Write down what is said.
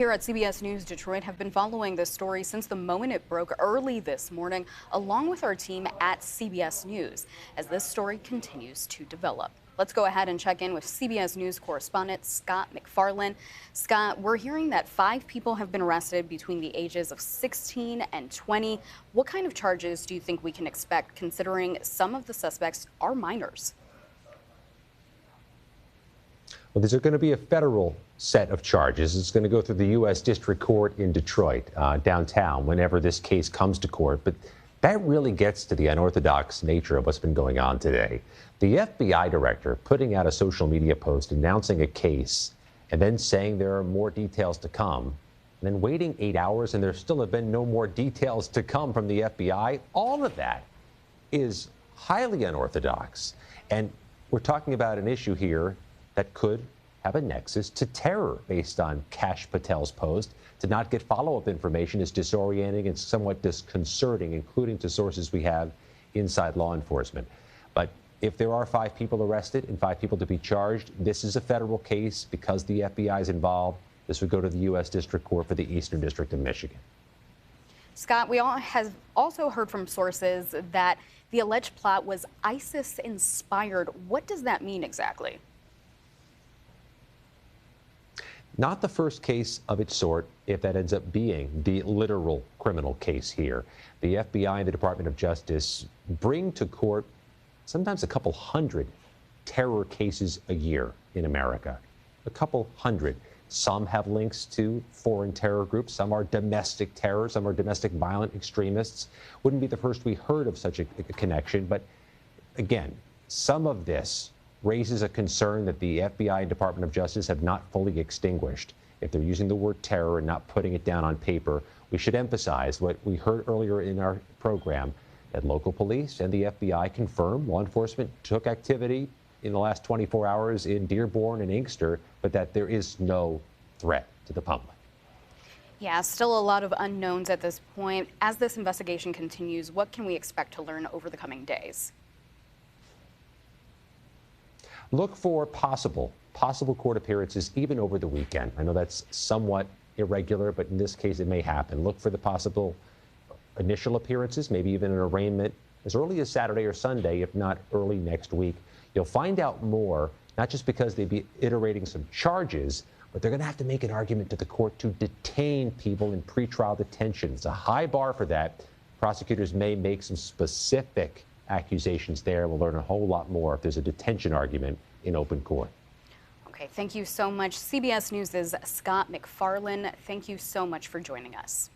Here at CBS News Detroit have been following this story since the moment it broke early this morning, along with our team at CBS News, as this story continues to develop. Let's go ahead and check in with CBS News correspondent Scott MacFarlane. Scott, we're hearing that 5 people have been arrested between the ages of 16 and 20. What kind of charges do you think we can expect, considering some of the suspects are minors? Well, there's going to be a federal set of charges. It's going to go through the U.S. District Court in Detroit, downtown, whenever this case comes to court. But that really gets to the unorthodox nature of what's been going on today. The FBI director putting out a social media post announcing a case and then saying there are more details to come, and then waiting 8 hours and there still have been no more details to come from the FBI. All of that is highly unorthodox. And we're talking about an issue here that could have a nexus to terror based on Kash Patel's post. To not get follow-up information is disorienting and somewhat disconcerting, including to sources we have inside law enforcement. But if there are 5 people arrested and 5 people to be charged, this is a federal case. Because the FBI is involved, this would go to the U.S. District Court for the Eastern District of Michigan. Scott, we all have also heard from sources that the alleged plot was ISIS-inspired. What does that mean exactly? Not the first case of its sort, if that ends up being the literal criminal case here. The FBI and the Department of Justice bring to court sometimes a couple hundred terror cases a year in America. A couple hundred. Some have links to foreign terror groups. Some are domestic terror. Some are domestic violent extremists. Wouldn't be the first we heard of such a connection. But again, some of this raises a concern that the FBI and Department of Justice have not fully extinguished. If they're using the word terror and not putting it down on paper, we should emphasize what we heard earlier in our program, that local police and the FBI confirmed law enforcement took activity in the last 24 hours in Dearborn and Inkster, but that there is no threat to the public. Yeah, still a lot of unknowns at this point. As this investigation continues, what can we expect to learn over the coming days? Look for possible court appearances even over the weekend. I know that's somewhat irregular, but in this case it may happen. Look for the possible initial appearances, maybe even an arraignment as early as Saturday or Sunday, if not early next week. You'll find out more, not just because they'd be iterating some charges, but they're going to have to make an argument to the court to detain people in pretrial detention. It's a high bar for that. Prosecutors may make some specific accusations there. We'll learn a whole lot more if there's a detention argument in open court. Okay, thank you so much. CBS News' Scott MacFarlane, thank you so much for joining us.